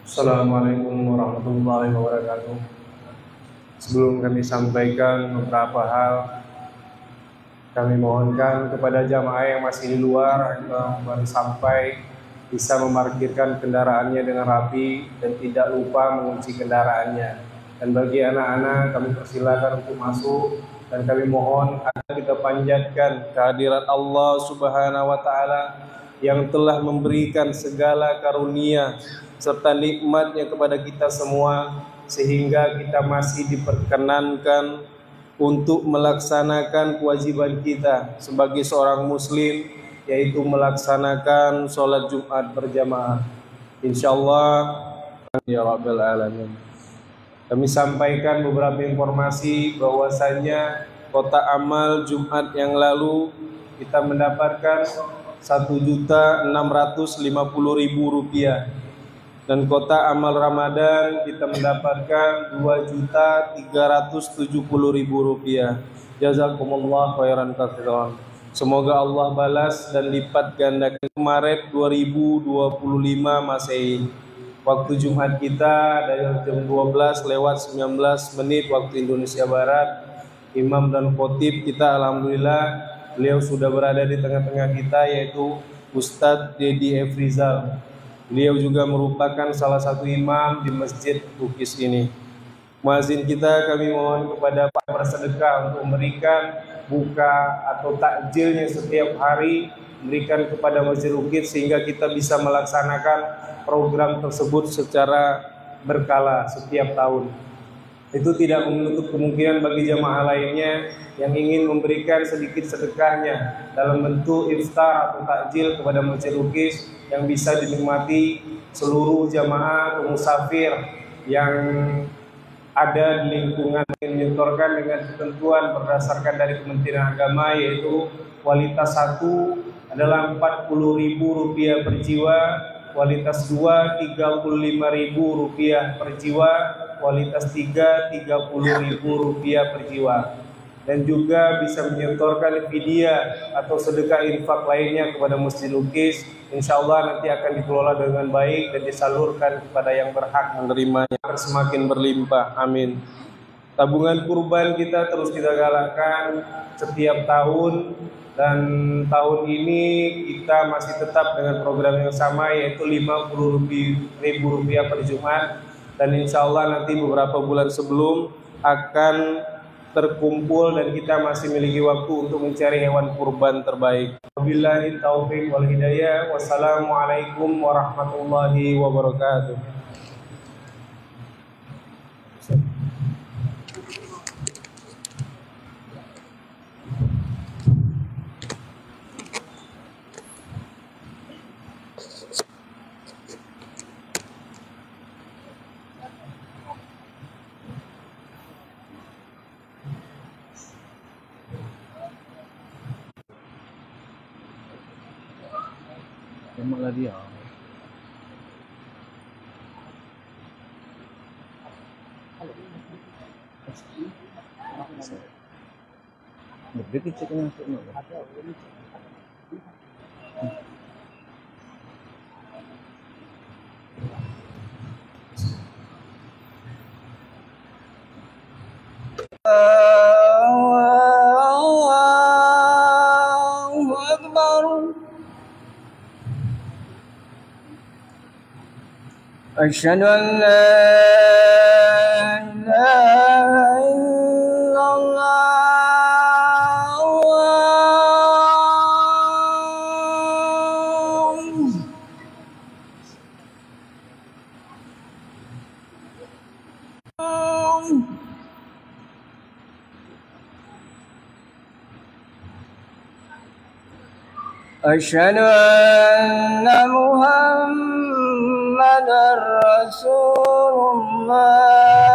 Assalamualaikum warahmatullahi wabarakatuh. Sebelum kami sampaikan beberapa hal, kami mohonkan kepada jamaah yang masih di luar yang baru sampai bisa memarkirkan kendaraannya dengan rapi dan tidak lupa mengunci kendaraannya. Dan bagi anak-anak kami persilakan untuk masuk dan kami mohon agar kita panjatkan kehadirat Allah Subhanahu wa taala yang telah memberikan segala karunia serta nikmatnya kepada kita semua, sehingga kita masih diperkenankan untuk melaksanakan kewajiban kita sebagai seorang muslim, yaitu melaksanakan sholat Jumat berjamaah. Insyaallah ya Rabbal Alamin. Kami sampaikan beberapa informasi bahwasanya kotak amal Jumat yang lalu kita mendapatkan Rp1.650.000 dan kotak amal Ramadan kita mendapatkan Rp2.370.000. Jazakumullah khairan katsiran. Semoga Allah balas dan lipat gandakan. Maret 2025 Masehi. Waktu Jumat kita dari jam 12:19 waktu Indonesia Barat. Imam dan khotib kita alhamdulillah beliau sudah berada di tengah-tengah kita, yaitu Ustadz Dedi F. Rizal. Beliau juga merupakan salah satu imam di Masjid Bukis ini. Muazin kita kami mohon kepada Pak bersedekah untuk memberikan buka atau takjilnya setiap hari, memberikan kepada Masjid Bukis sehingga kita bisa melaksanakan program tersebut secara berkala setiap tahun. Itu tidak menutup kemungkinan bagi jamaah lainnya yang ingin memberikan sedikit sedekahnya dalam bentuk iftar atau takjil kepada Masjid Bukis yang bisa dinikmati seluruh jamaah atau musafir yang ada di lingkungan, yang menyetorkan dengan ketentuan berdasarkan dari Kementerian Agama, yaitu kualitas 1 adalah Rp40.000 per jiwa, kualitas 2 Rp35.000 per jiwa, kualitas 3 Rp30.000 per jiwa. Dan juga bisa menyetorkan fidyah atau sedekah infak lainnya kepada Masjid Bukis. Insya Allah nanti akan dikelola dengan baik dan disalurkan kepada yang berhak menerimanya agar semakin berlimpah. Amin. Tabungan kurban kita terus kita galakkan setiap tahun, dan tahun ini kita masih tetap dengan program yang sama, yaitu Rp50.000 per Jumat. Dan insya Allah nanti beberapa bulan sebelum akan terkumpul dan kita masih memiliki waktu untuk mencari hewan kurban terbaik. Wabillahi taufiq wal hidayah. Wassalamualaikum warahmatullahi wabarakatuh. Malah dia. Lebih kecil kan masuk nak. أشهد أن لا إله إلا الله أشهد أن محمد رسول الله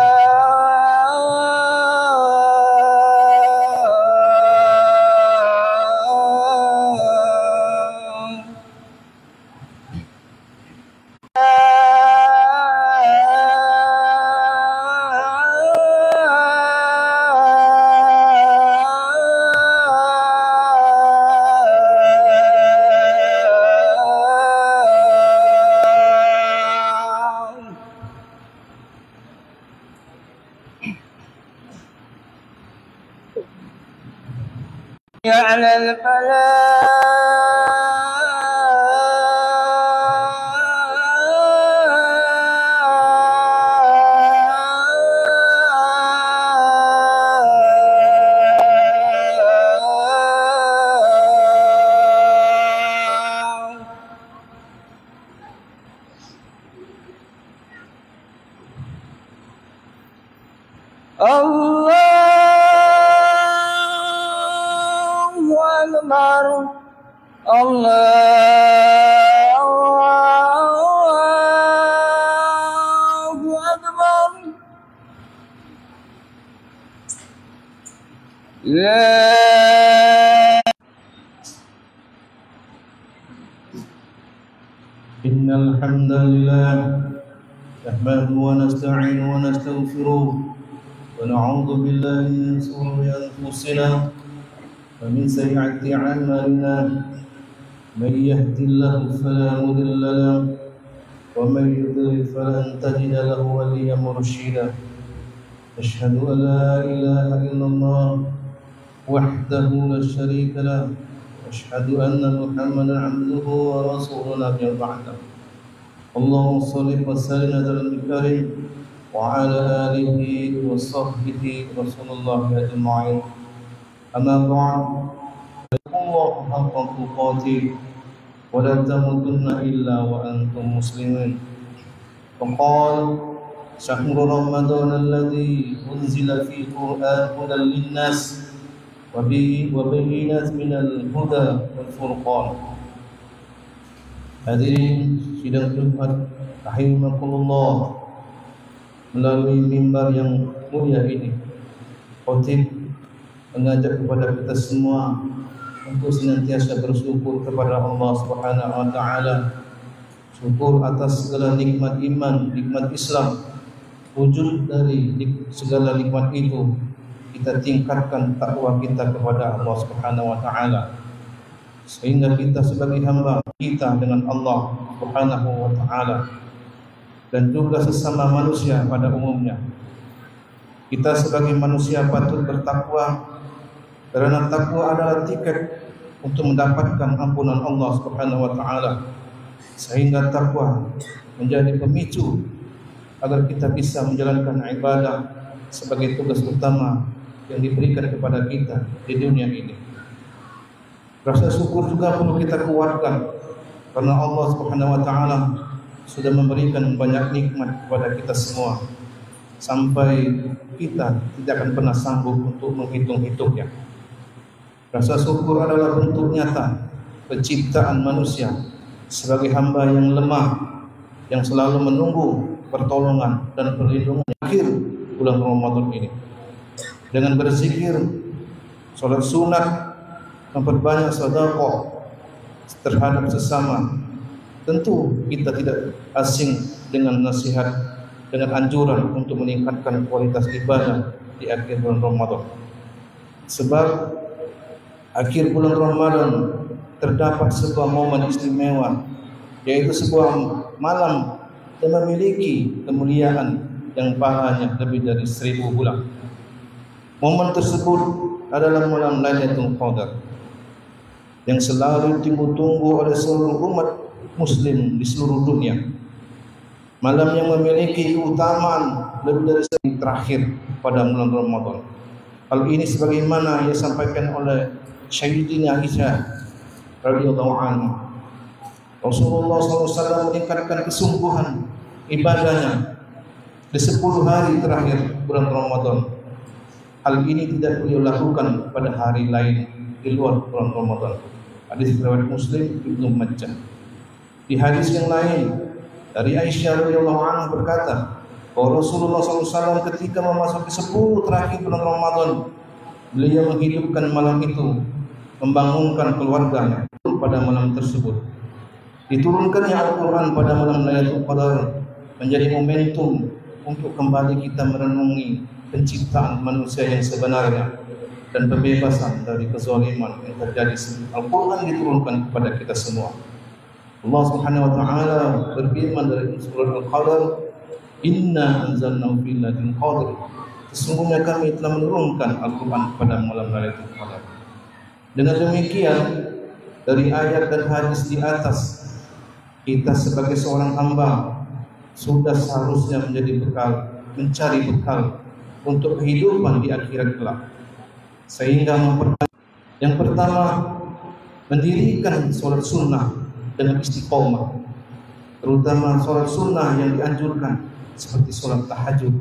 على الفلاح. الله أكبر. الله أكبر. لا إن الحمد لله نحمده ونستعينه ونستغفره ونعوذ بالله من شرور أنفسنا ومن سيئات أعمالنا من يهد الله فلا مضل له ومن يضلل فلن تجد له وليا مرشدا. أشهد أن لا إله إلا الله وحده لا شريك له وأشهد أن محمدا عبده ورسوله لا بعده. اللهم صل وسلم على الكريم وعلى آله وصحبه رسول الله أجمعين. أما بعد الله حق تقاته ولا تموتن إلا وأنتم مسلمون. فقال شهر رمضان الذي أنزل فيه القرآن هدى للناس وبينات من الهدى والفرقان. Hadirin sidang Jumat rahimakumullah, melalui mimbar yang mulia ini khotib mengajak kepada kita semua untuk senantiasa bersyukur kepada Allah Subhanahu wa taala. Syukur atas segala nikmat iman, nikmat Islam. Wujud dari segala nikmat itu kita tingkatkan takwa kita kepada Allah Subhanahu wa taala, sehingga kita sebagai hamba kita dengan Allah Subhanahu wa taala dan juga sesama manusia pada umumnya. Kita sebagai manusia patut bertakwa, karena takwa adalah tiket untuk mendapatkan ampunan Allah Subhanahu wa taala, sehingga takwa menjadi pemicu agar kita bisa menjalankan ibadah sebagai tugas utama yang diberikan kepada kita di dunia ini. Rasa syukur juga perlu kita kuatkan, karena Allah Subhanahu wa taala sudah memberikan banyak nikmat kepada kita semua sampai kita tidak akan pernah sanggup untuk menghitung-hitungnya. Rasa syukur adalah bentuk nyata penciptaan manusia sebagai hamba yang lemah, yang selalu menunggu pertolongan dan perlindungan akhir bulan Ramadan ini. Dengan berzikir, sholat sunat, memperbanyak sedekah terhadap sesama, tentu kita tidak asing dengan nasihat, dengan anjuran untuk meningkatkan kualitas ibadah di akhir bulan Ramadan. Sebab akhir bulan Ramadan terdapat sebuah momen istimewa, yaitu sebuah malam yang memiliki kemuliaan yang pahalanya lebih dari 1000 bulan. Momen tersebut adalah malam Lailatul Qadar yang selalu ditunggu oleh seluruh umat muslim di seluruh dunia. Malam yang memiliki keutamaan lebih dari 1000 terakhir pada bulan Ramadan. Hal ini sebagaimana yang disampaikan oleh Sayyidina Aisyah radhiyallahu anha. Rasulullah SAW meningkatkan kesungguhan ibadahnya di 10 hari terakhir bulan Ramadan. Hal ini tidak beliau lakukan pada hari lain di luar bulan Ramadan. Hadis riwayat Muslim, Ibnu Majah. Di hadis yang lain dari Aisyah radhiyallahu anha berkata bahwa Rasulullah SAW ketika memasuki 10 terakhir bulan Ramadan, beliau menghidupkan malam itu, membangunkan keluarganya pada malam tersebut. Diturunkannya Al-Quran pada malam Lailatul Qadar menjadi momentum untuk kembali kita merenungi penciptaan manusia yang sebenarnya dan pembebasan dari kezaliman yang terjadi. Al-Quran diturunkan kepada kita semua. Allah Subhanahu wa taala berfirman dari surah Al-Qadar, "Inna anzalnahu fi lailatul qadr." Sesungguhnya kami telah menurunkan Al-Quran pada malam Lailatul Qadar. Dengan demikian, dari ayat dan hadis di atas, kita sebagai seorang hamba sudah seharusnya menjadi bekal, mencari bekal untuk kehidupan di akhirat kelak. Sehingga yang pertama, mendirikan sholat sunnah dengan istiqomah, terutama sholat sunnah yang dianjurkan seperti sholat tahajud,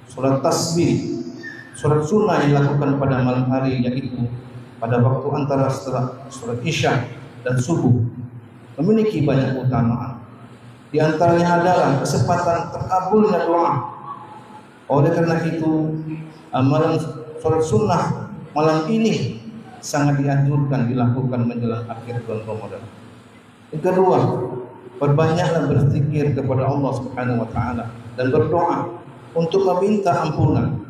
sholat tasbih, sholat sunnah yang dilakukan pada malam hari, yaitu pada waktu antara setelah sholat isya dan subuh, memiliki banyak keutamaan. Di antaranya adalah kesempatan terkabulnya doa. Oleh karena itu, amalan sholat sunnah malam ini sangat dianjurkan dilakukan menjelang akhir bulan Ramadan. Yang kedua, perbanyaklah berzikir kepada Allah Subhanahu wa taala dan berdoa untuk meminta ampunan.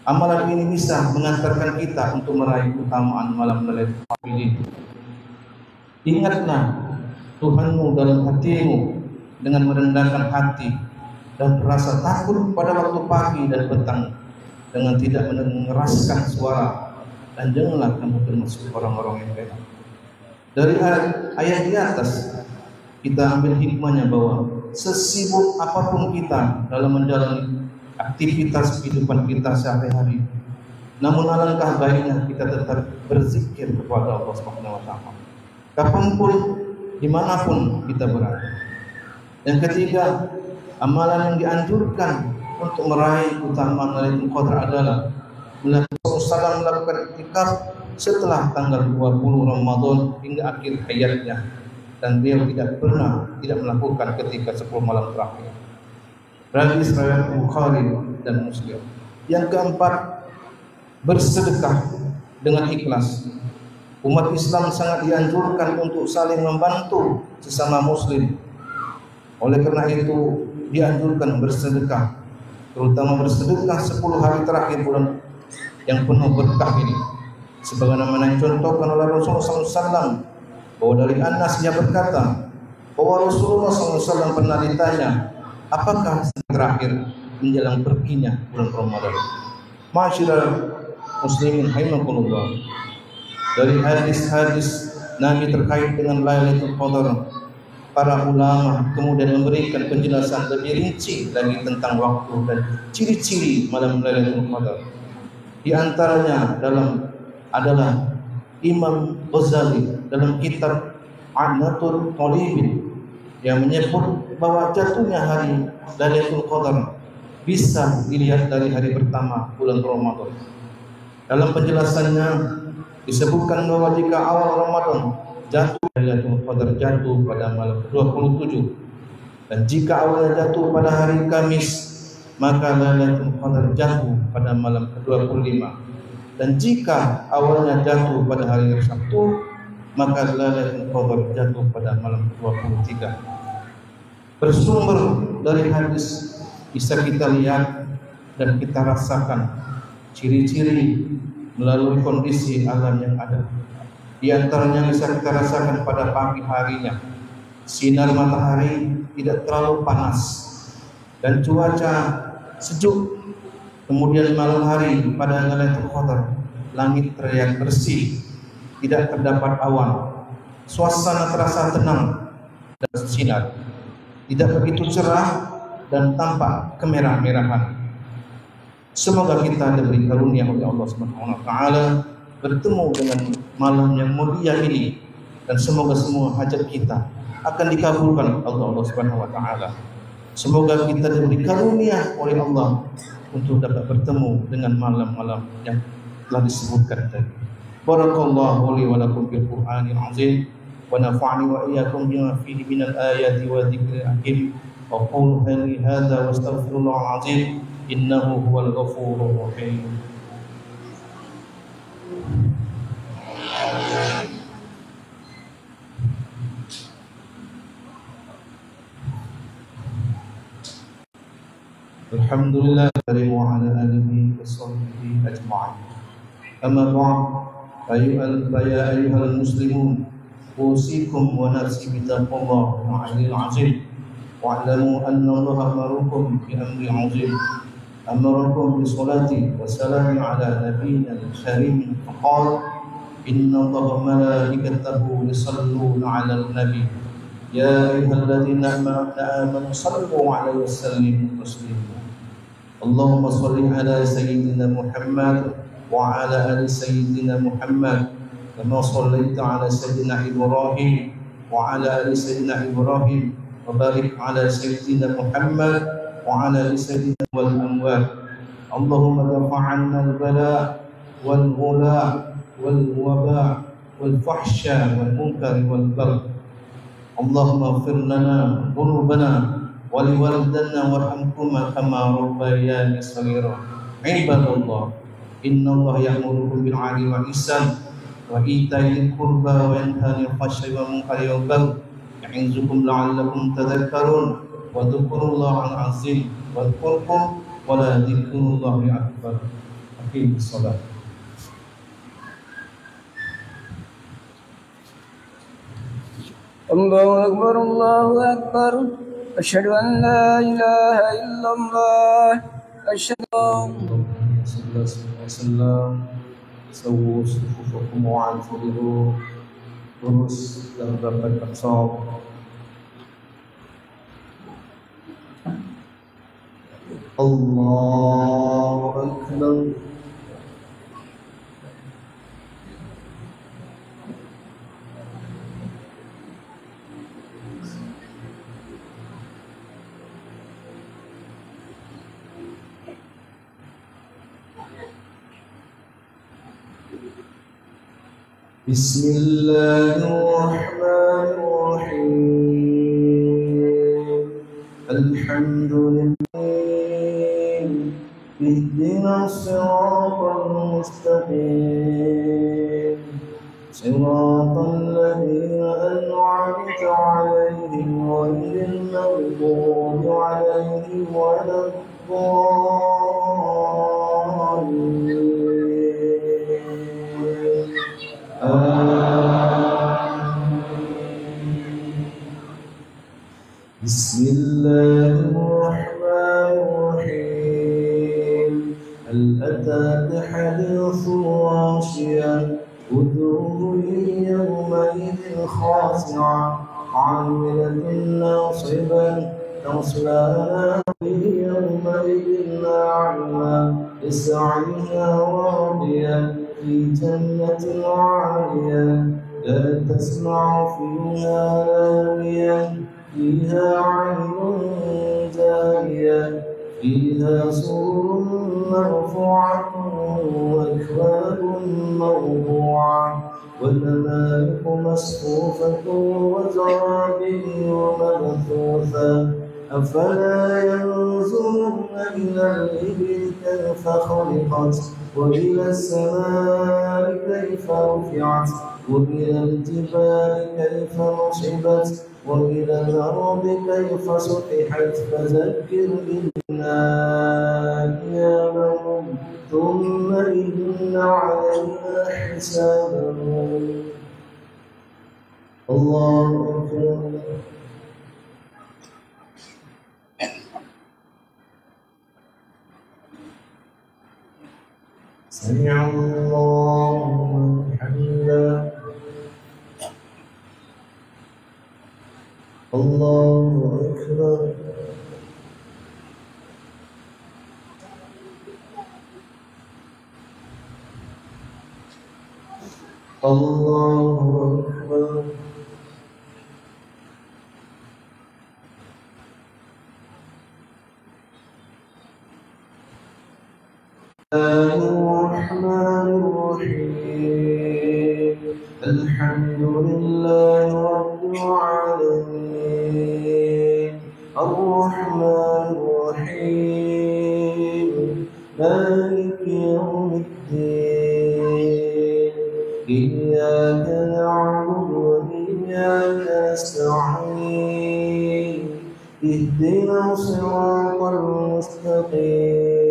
Amalan ini bisa mengantarkan kita untuk meraih keutamaan malam Lailatul Qadar. Ingatlah Tuhanmu dalam hatimu dengan merendahkan hati dan rasa takut pada waktu pagi dan petang, dengan tidak mengeraskan suara, dan janganlah kamu termasuk orang-orang yang beda. Dari ayat di atas kita ambil hikmahnya bahwa sesibuk apapun kita dalam menjalani aktivitas kehidupan kita sehari-hari, namun alangkah baiknya kita tetap berzikir kepada Allah Subhanahu wa taala kapanpun, dimanapun kita berada. Yang ketiga, amalan yang dianjurkan untuk meraih keutamaan Lailatul Qadar adalah melakukan iktikaf setelah tanggal 20 Ramadan hingga akhir hayatnya, dan beliau tidak melakukan ketika 10 malam terakhir. Hadis riwayat Bukhari dan Muslim. Yang keempat, bersedekah dengan ikhlas. Umat Islam sangat dianjurkan untuk saling membantu sesama muslim. Oleh karena itu dianjurkan bersedekah, terutama bersedekah 10 hari terakhir bulan yang penuh berkah ini. Sebagaimana dicontohkan oleh Rasulullah SAW, bahwa dari Anas dia berkata bahwa Rasulullah SAW pernah ditanya, apakah terakhir menjelang perginya bulan Ramadan? Ma'asyiral muslimin rahimakumullah, dari hadis-hadis Nabi terkait dengan Lailatul Qadar, para ulama kemudian memberikan penjelasan lebih rinci lagi tentang waktu dan ciri-ciri malam Lailatul Qadar. Di antaranya adalah Imam Ghazali dalam kitab Anatul Talibin yang menyebut bahwa jatuhnya hari Lailatul Qadar bisa dilihat dari hari pertama bulan Ramadan. Dalam penjelasannya disebutkan bahwa jika awal Ramadan jatuh, Lailatul Qadar jatuh pada malam 27, dan jika awalnya jatuh pada hari Kamis, maka Lailatul Qadar jatuh pada malam ke-25, dan jika awalnya jatuh pada hari Sabtu, maka Lailatul Qadar jatuh pada malam ke-23. Bersumber dari hadis bisa kita lihat dan kita rasakan ciri-ciri melalui kondisi alam yang ada. Di antaranya bisa kita rasakan pada pagi harinya, sinar matahari tidak terlalu panas dan cuaca sejuk. Kemudian malam hari pada Lailatul Qadar, langit terlihat bersih, tidak terdapat awan, suasana terasa tenang dan sinar, tidak begitu cerah dan tampak kemerah-merahan. Semoga kita diberi karunia oleh Allah Subhanahu wa taala bertemu dengan malam yang mulia ini, dan semoga semua hajat kita akan dikabulkan oleh Allah Subhanahu wa taala. Semoga kita diberi karunia oleh Allah untuk dapat bertemu dengan malam-malam yang telah disebutkan tadi. Barakallahu li wa lakum bil Qur'anil azim wa nafa'ani wa iyyakum bima fihi minal ayati wa dzikril hakim. Wa qul hadza wa astaghfirullahal azim innahu huwal ghafurur rahim. Alhamdulillah wa ala alihi wa sahbihi ajma'in. Amma ba'd, ya ayyuhal muslimun, usikum wa nafsi bi taqwallahi al-'azim. Wa'lamu anna Allaha amarukum bi amri 'azim. Amarakum bi salati wa salami ala nabiyyina al-karim. Faqala إن الله وملائكته يصلون على النبي يا أيها الذين آمنوا صلوا عليه وسلموا تسليما اللهم صل على سيدنا محمد وعلى آل سيدنا محمد كما صليت على سيدنا إبراهيم وعلى آل سيدنا إبراهيم وبارك على سيدنا محمد وعلى آل سيدنا والأموات اللهم ارفع عنا البلاء والغلاء والوباء والفحشاء والمنكر والبغي اللهم اغفر لنا ذنوبنا ولوالدنا وارحمهما كما ربياني صغيرا عباد الله إن الله يأمركم بالعدل والإحسان وإيتاء ذي القربى وينهى عن الفحشاء والمنكر والبغي يعظكم لعلكم تذكرون واذكروا الله العظيم واذكركم ولذكر الله أكبر أقيموا الصلاة الله أكبر الله أكبر أشهد أن لا إله إلا الله أشهد صلى الله عليه وسلم سووا صفوفكم وانفضوا terus dan rapat saf Allahu Akbar بسم الله الرحمن الرحيم الحمد لله اهدنا الصراط المستقيم صراط الذين أنعمت عليهم غير المغضوب عليهم ولا الضالين بسم الله الرحمن الرحيم هل أتاك حديث الغاشية وجوه يومئذ خاشعة عاملة ناصبة تصلى نارا يومئذ ناعمة لسعيها راضية في جنة عالية لا تسمع فيها لاغية فيها عين جارية فيها سرر مرفوعة وأكواب موضوعة ونمارق مصفوفة وزرابي مبثوثة أفلا ينظرون إلى الإبل كيف خلقت وإلى السماء كيف رفعت وإلى الجبال كيف نصبت وإلى الأرض كيف سطحت فذكر إنا إياهم ثم إن علينا حسابهم الله أكبر سمع الله لمن حمده الله أكبر الله أكبر الرحمن الرحيم الحمد لله رب العالمين الرحمن الرحيم مالك يوم الدين إياك نعبد وإياك نستعين اهدنا الصراط المستقيم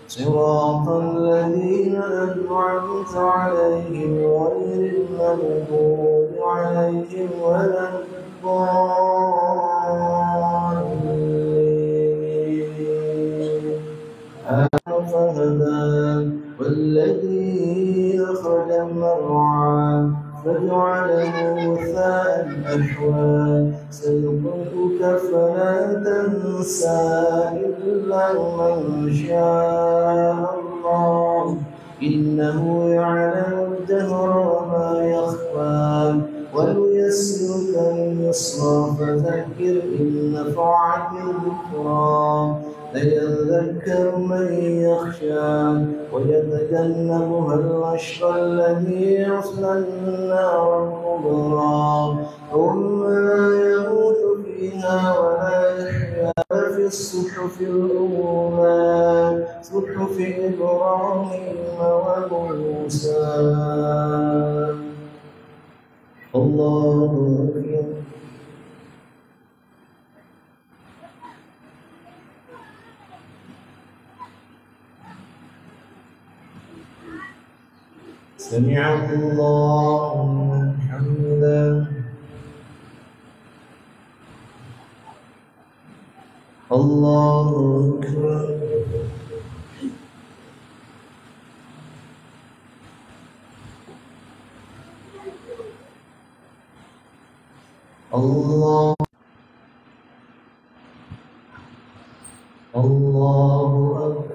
صراط الذين أنعمت عليهم غير المغضوب عليهم ولا الضالين فهدى والذي أخرج الأحوال سنقرئك فلا تنسى إلا من شاء الله إنه يعلم الجهر وما يخفى ونيسرك لليسرى فذكر إن نفعت الذكرى سيذكر من يخشى ويتجنبها الأشقى الذي يصلى النار الكبرى ثم لا يموت فيها ولا يحيا في الصحف الأولى صحف إبراهيم وموسى الله أكبر سمع الله لمن حمده الله أكبر الله أكبر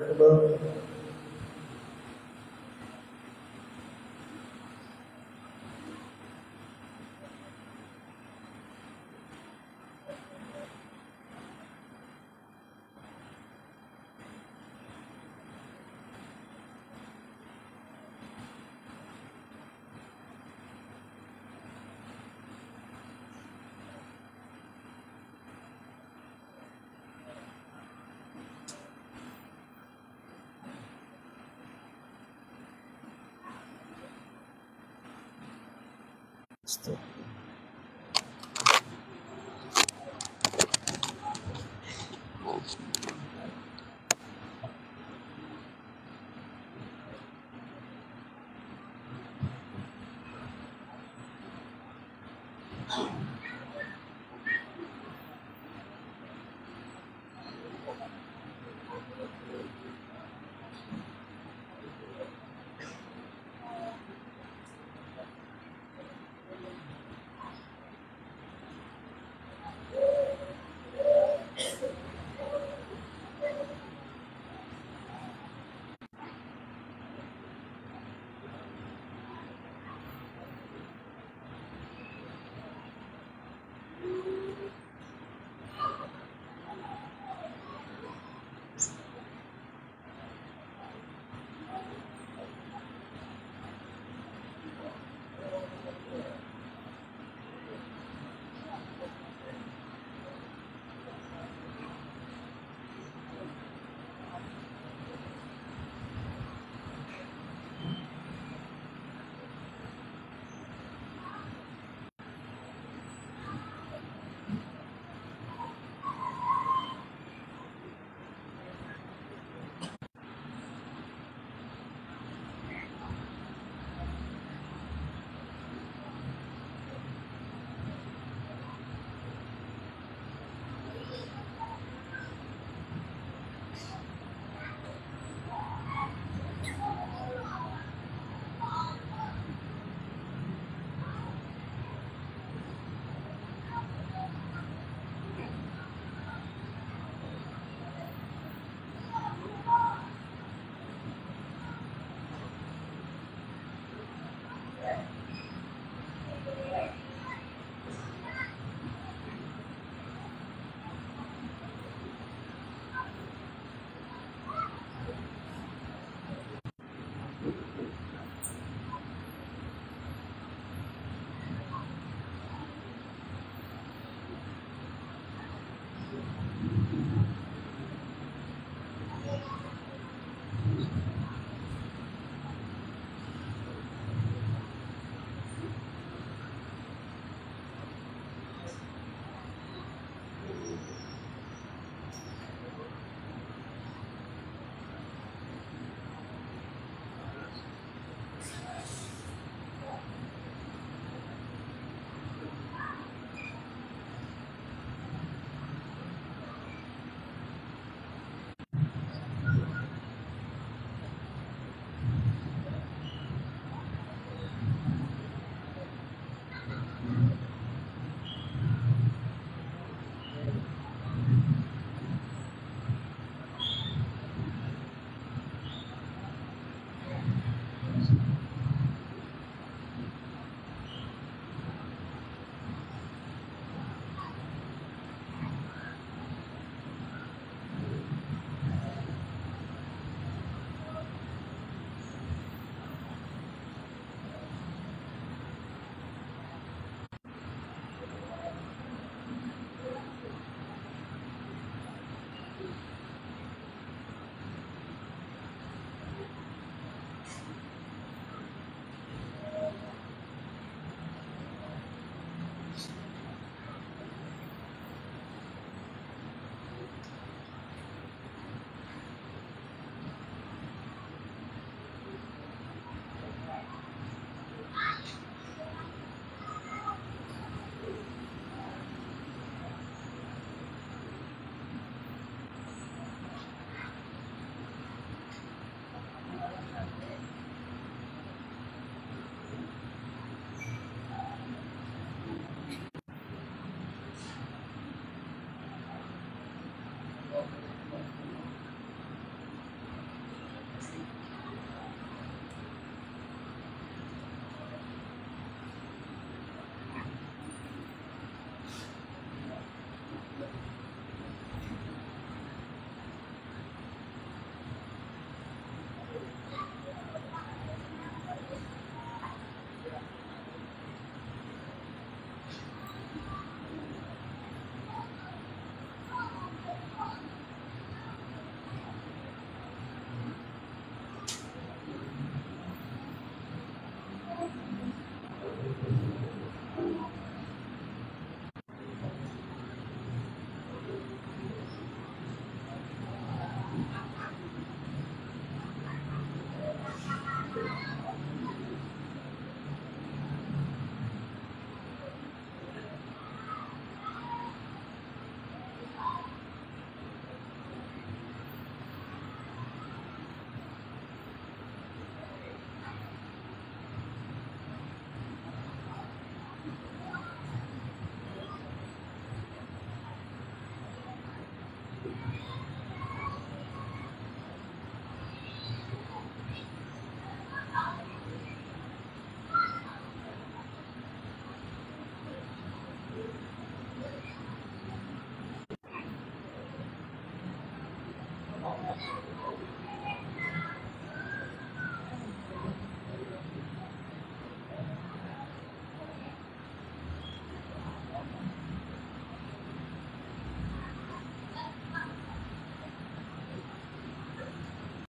Stop.